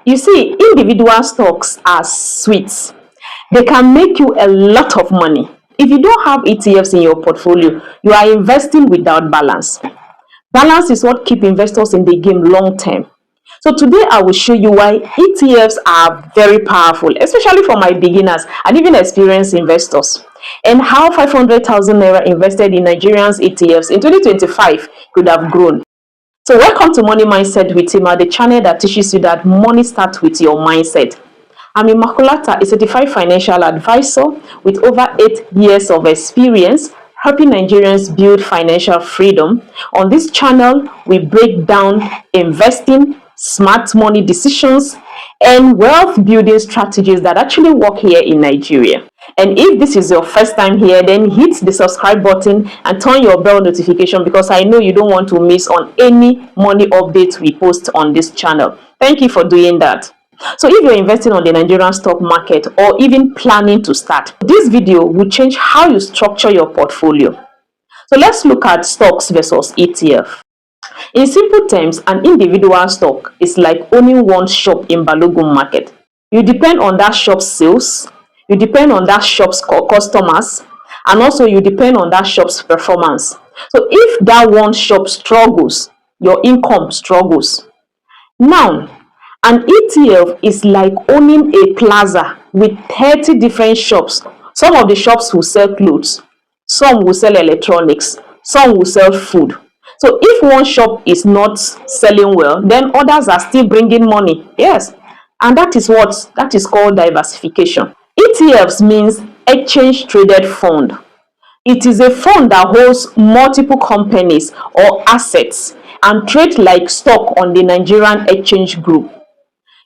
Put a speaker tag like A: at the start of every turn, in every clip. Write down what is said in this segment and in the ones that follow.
A: You see, individual stocks are sweet. They can make you a lot of money. If you don't have ETFs in your portfolio, you are investing without balance. Balance is what keeps investors in the game long term. So today I will show you why ETFs are very powerful, especially for my beginners and even experienced investors, and how 500,000 naira invested in Nigerians ETFs in 2025 could have grown. So welcome to Money Mindset with Tima, the channel that teaches you that money starts with your mindset. I'm Immaculata, a certified financial advisor with over 8 years of experience helping Nigerians build financial freedom. On this channel, we break down investing, smart money decisions, and wealth building strategies that actually work here in Nigeria. And if this is your first time here, then hit the subscribe button and turn your bell notification, because I know you don't want to miss on any money updates we post on this channel. Thank you for doing that. So if you're investing on the Nigerian stock market or even planning to start, this video will change how you structure your portfolio. So let's look at stocks versus ETF. In simple terms, an individual stock is like owning one shop in Balogun market. You depend on that shop's sales, you depend on that shop's customers, and also you depend on that shop's performance. So if that one shop struggles, your income struggles. Now, an ETF is like owning a plaza with 30 different shops. Some of the shops will sell clothes, some will sell electronics, some will sell food. So if one shop is not selling well, then others are still bringing money. Yes, and that is called diversification. ETFs means exchange traded fund. It is a fund that holds multiple companies or assets and trades like stock on the Nigerian exchange group.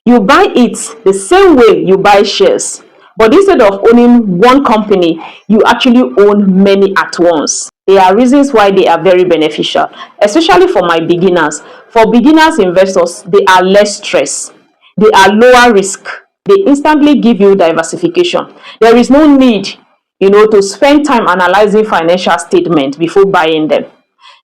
A: You buy it the same way you buy shares, but instead of owning one company, you actually own many at once. There are reasons why they are very beneficial, especially for my beginners. For beginners investors, they are less stress. They are lower risk. They instantly give you diversification. There is no need, to spend time analyzing financial statements before buying them.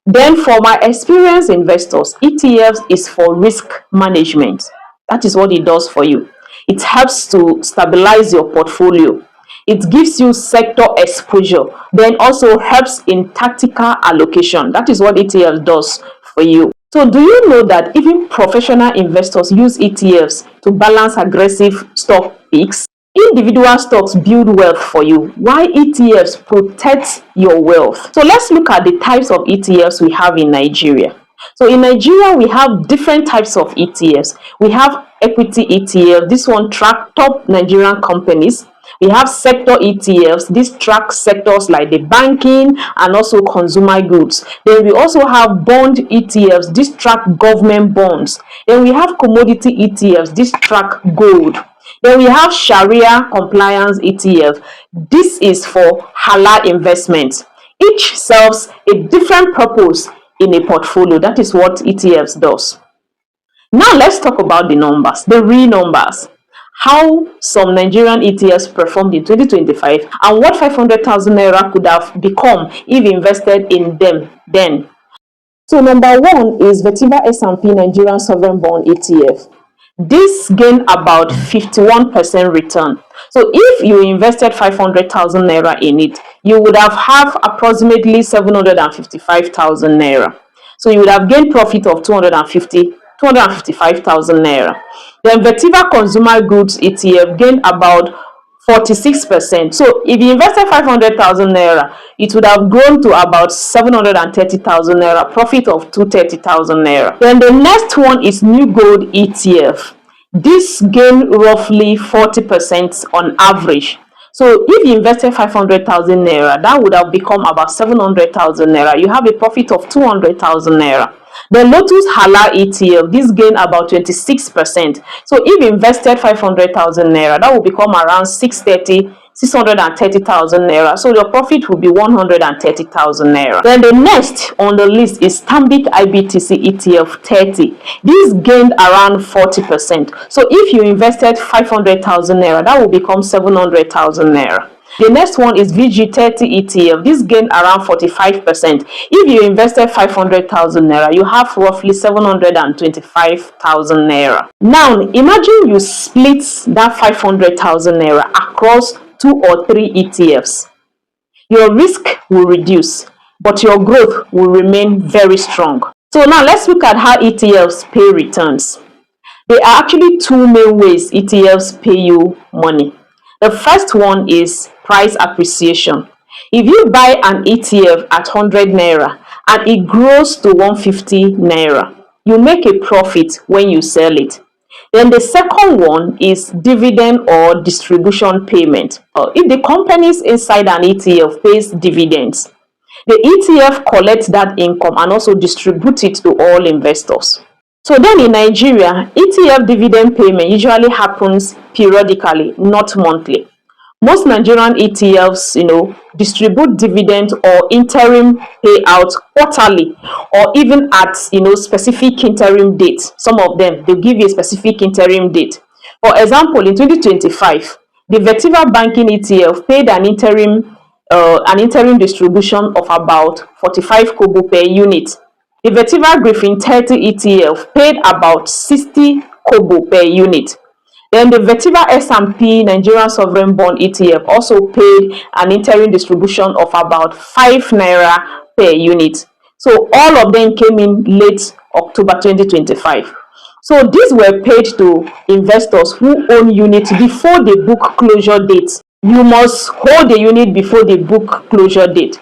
A: Then for my experienced investors, ETFs is for risk management. That is what it does for you. It helps to stabilize your portfolio. It gives you sector exposure, then also helps in tactical allocation. That is what ETF does for you. So do you know that even professional investors use ETFs to balance aggressive stock picks? Individual stocks build wealth for you, while ETFs protect your wealth. So let's look at the types of ETFs we have in Nigeria. So in Nigeria, we have different types of ETFs. We have equity ETF. This one tracks top Nigerian companies. We have sector ETFs. This tracks sectors like the banking and also consumer goods. Then we also have bond ETFs. This track government bonds. Then we have commodity ETFs. This track gold. Then we have Sharia compliance ETF. This is for halal investments. Each serves a different purpose in a portfolio. That is what ETFs does. Now let's talk about the numbers, the real numbers. How some Nigerian ETFs performed in 2025 and what 500,000 naira could have become if invested in them then. So number one is Vetiva S&P Nigerian Sovereign Bond ETF. This gained about 51% return. So if you invested 500,000 naira in it, you would have approximately 755,000 naira. So you would have gained profit of 255,000 naira. Then Vetiva Consumer Goods ETF gained about 46%. So if you invested 500,000 naira, it would have grown to about 730,000 naira, profit of 230,000 naira. Then the next one is New Gold ETF. This gained roughly 40% on average. So if you invested 500,000 naira, that would have become about 700,000 naira. You have a profit of 200,000 naira. The Lotus Halal ETF, this gained about 26%. So if you invested 500,000 naira, that will become around 630 630,000 naira. So your profit will be 130,000 naira. Then the next on the list is Stanbic IBTC ETF 30. This gained around 40%. So if you invested 500,000 naira, that will become 700,000 naira. The next one is VG30 ETF. This gained around 45%. If you invested 500,000 naira, you have roughly 725,000 naira. Now, imagine you split that 500,000 naira across 2 or 3 ETFs. Your risk will reduce, but your growth will remain very strong. So now let's look at how ETFs pay returns. There are actually 2 main ways ETFs pay you money. The first one is price appreciation. If you buy an ETF at 100 naira and it grows to 150 naira, you make a profit when you sell it. Then the second one is dividend or distribution payment. If the companies inside an ETF pays dividends, the ETF collects that income and also distributes it to all investors. So then in Nigeria, ETF dividend payment usually happens periodically, not monthly. Most Nigerian ETFs, distribute dividend or interim payouts quarterly or even at, specific interim dates. Some of them, they'll give you a specific interim date. For example, in 2025, the Vetiva Banking ETF paid an interim distribution of about 45 kobo per unit. The Vetiva Griffin 30 ETF paid about 60 kobo per unit. Then the Vetiva S&P Nigerian Sovereign Bond ETF also paid an interim distribution of about 5 naira per unit. So all of them came in late October 2025. So these were paid to investors who own units before the book closure date. You must hold the unit before the book closure date.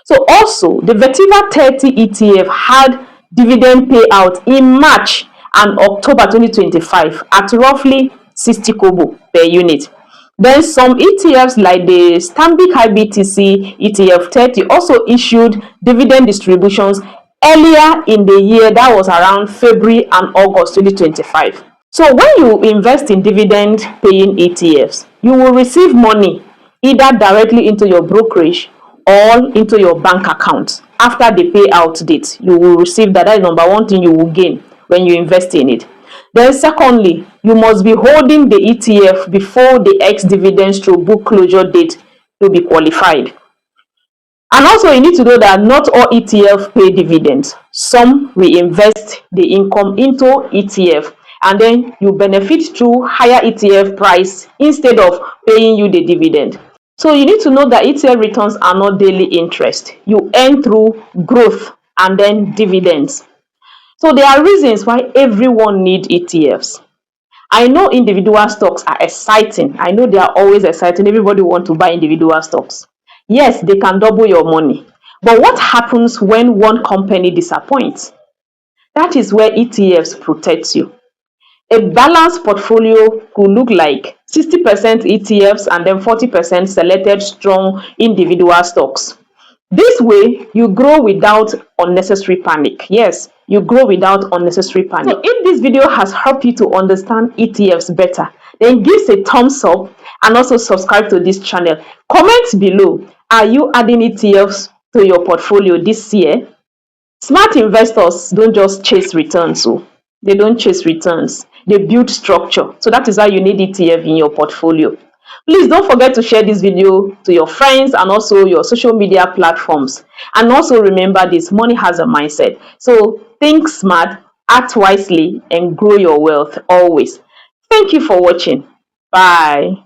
A: So also, the Vetiva 30 ETF had dividend payout in March and October 2025 at roughly 60 kobo per unit. Then some ETFs like the Stanbic IBTC ETF 30 also issued dividend distributions earlier in the year. That was around February and August 2025. So when you invest in dividend paying ETFs, you will receive money either directly into your brokerage or into your bank account. After the payout date, you will receive that. That is number one thing you will gain when you invest in it. Then secondly, you must be holding the ETF before the ex-dividends through book closure date to be qualified. And also you need to know that not all ETF pay dividends. Some reinvest the income into ETF and then you benefit through higher ETF price instead of paying you the dividend. So you need to know that ETF returns are not daily interest. You earn through growth and then dividends. So there are reasons why everyone needs ETFs. I know individual stocks are exciting. I know they are always exciting. Everybody wants to buy individual stocks. Yes, they can double your money. But what happens when one company disappoints? That is where ETFs protect you. A balanced portfolio could look like 60% ETFs and then 40% selected strong individual stocks. This way, you grow without unnecessary panic. Yes, you grow without unnecessary panic. So if this video has helped you to understand ETFs better, then give us a thumbs up and also subscribe to this channel. Comment below, are you adding ETFs to your portfolio this year? Smart investors don't just chase returns. They don't chase returns. They build structure. So that is why you need ETF in your portfolio. Please don't forget to share this video to your friends and also your social media platforms. And also remember this, money has a mindset. So think smart, act wisely, and grow your wealth always. Thank you for watching. Bye.